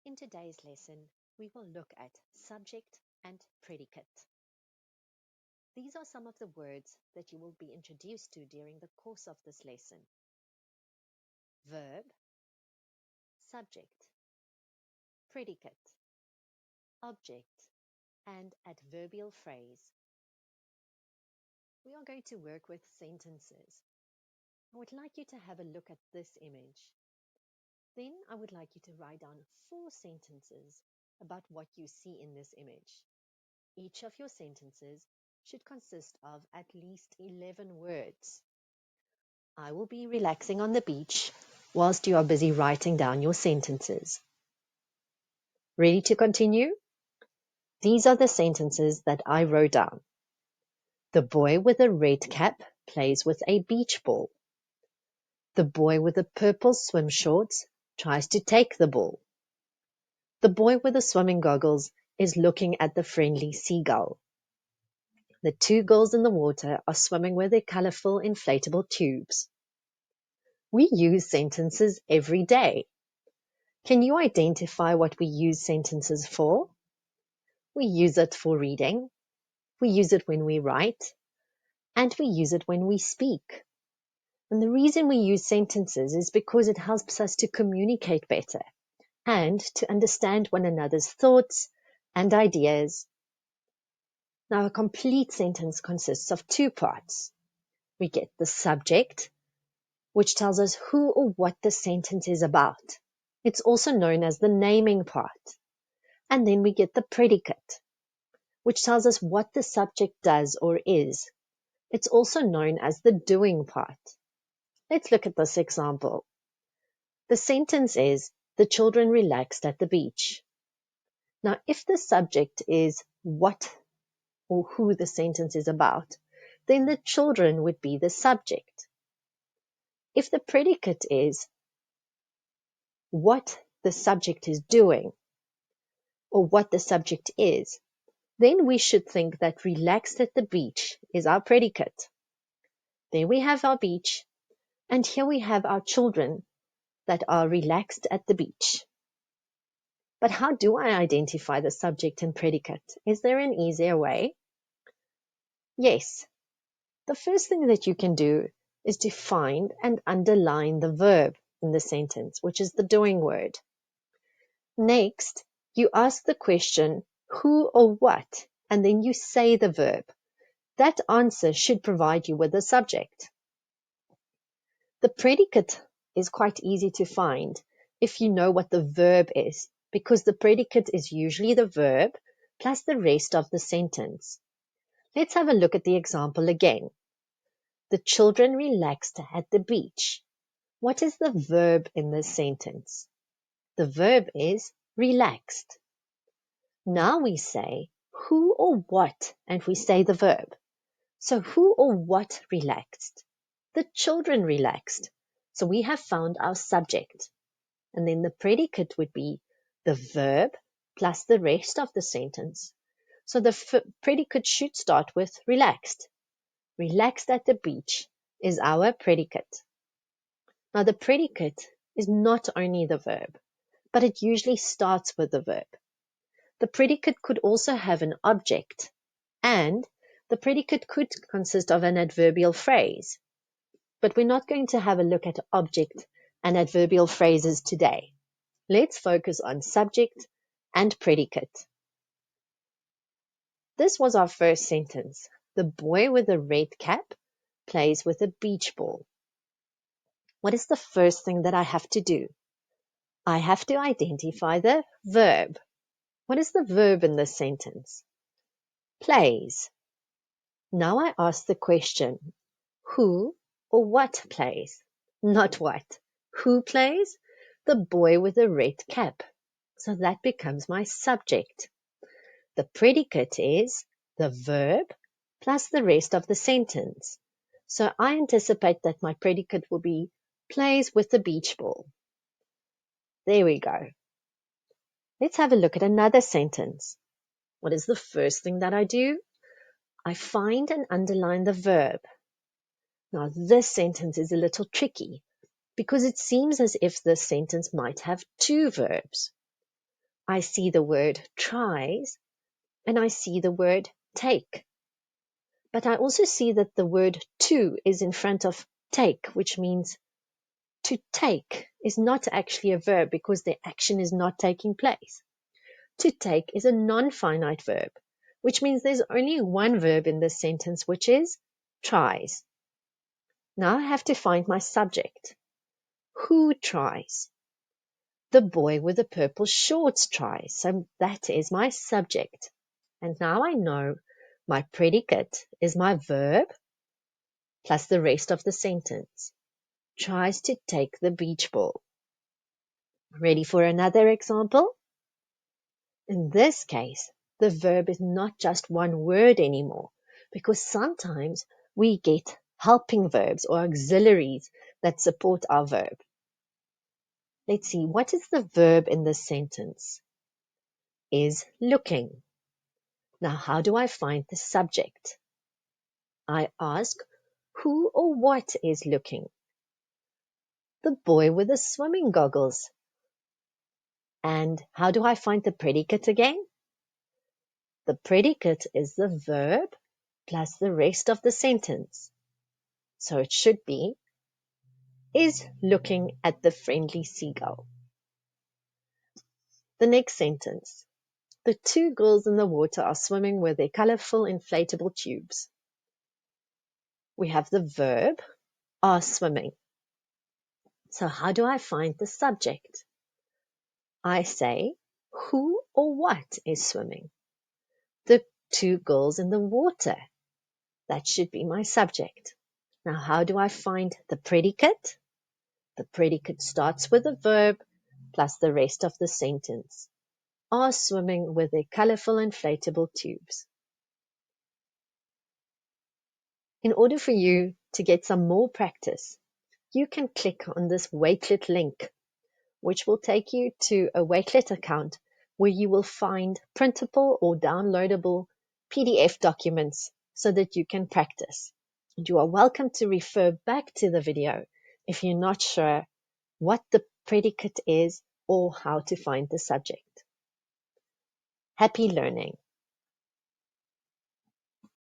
In today's lesson, we will look at subject and predicate. These are some of the words that you will be introduced to during the course of this lesson. Verb, subject, predicate, object, and adverbial phrase. We are going to work with sentences. I would like you to have a look at this image. Then I would like you to write down 4 sentences about what you see in this image. Each of your sentences should consist of at least 11 words. I will be relaxing on the beach whilst you are busy writing down your sentences. Ready to continue? These are the sentences that I wrote down. The boy with a red cap plays with a beach ball. The boy with the purple swim shorts tries to take the ball. The boy with the swimming goggles is looking at the friendly seagull. The 2 girls in the water are swimming with their colorful inflatable tubes. We use sentences every day. Can you identify what we use sentences for? We use it for reading, we use it when we write, and we use it when we speak. And the reason we use sentences is because it helps us to communicate better and to understand one another's thoughts and ideas. Now, a complete sentence consists of 2 parts. We get the subject, which tells us who or what the sentence is about. It's also known as the naming part. And then we get the predicate, which tells us what the subject does or is. It's also known as the doing part. Let's look at this example. The sentence is, the children relaxed at the beach. Now, if the subject is what or who the sentence is about, then the children would be the subject. If the predicate is what the subject is doing or what the subject is, then we should think that relaxed at the beach is our predicate. There we have our beach, and here we have our children that are relaxed at the beach. But how do I identify the subject and predicate? Is there an easier way? Yes. The first thing that you can do is to find and underline the verb in the sentence, which is the doing word. Next, you ask the question, who or what, and then you say the verb. That answer should provide you with a subject. The predicate is quite easy to find if you know what the verb is, because the predicate is usually the verb plus the rest of the sentence. Let's have a look at the example again. The children relaxed at the beach. What is the verb in this sentence? The verb is relaxed. Now we say who or what, and we say the verb. So who or what relaxed? The children relaxed. So we have found our subject. And then the predicate would be the verb plus the rest of the sentence. So the predicate should start with relaxed. Relaxed at the beach is our predicate. Now the predicate is not only the verb, but it usually starts with the verb. The predicate could also have an object, and the predicate could consist of an adverbial phrase. But we're not going to have a look at object and adverbial phrases today. Let's focus on subject and predicate. This was our first sentence. The boy with a red cap plays with a beach ball. What is the first thing that I have to do? I have to identify the verb. What is the verb in this sentence? Plays. Now I ask the question, who or what plays? Not what. Who plays? The boy with the red cap. So that becomes my subject. The predicate is the verb plus the rest of the sentence. So I anticipate that my predicate will be plays with the beach ball. There we go. Let's have a look at another sentence. What is the first thing that I do? I find and underline the verb. Now this sentence is a little tricky because it seems as if this sentence might have 2 verbs. I see the word tries and I see the word take. But I also see that the word to is in front of take, which means to take is not actually a verb because the action is not taking place. To take is a non-finite verb, which means there's only one verb in this sentence, which is tries. Now I have to find my subject. Who tries? The boy with the purple shorts tries. So that is my subject. And now I know my predicate is my verb plus the rest of the sentence. Tries to take the beach ball. Ready for another example? In this case, the verb is not just one word anymore, because sometimes we get helping verbs or auxiliaries that support our verb. Let's see, what is the verb in this sentence? Is looking. Now, how do I find the subject? I ask, who or what is looking? The boy with the swimming goggles. And how do I find the predicate again? The predicate is the verb plus the rest of the sentence. So it should be, is looking at the friendly seagull. The next sentence. The two girls in the water are swimming with their colorful inflatable tubes. We have the verb, are swimming. So how do I find the subject? I say, who or what is swimming? The two girls in the water. That should be my subject. Now, how do I find the predicate? The predicate starts with the verb plus the rest of the sentence. Are swimming with their colorful inflatable tubes. In order for you to get some more practice, you can click on this Wakelet link, which will take you to a Wakelet account where you will find printable or downloadable PDF documents so that you can practice. And you are welcome to refer back to the video if you're not sure what the predicate is or how to find the subject. Happy learning!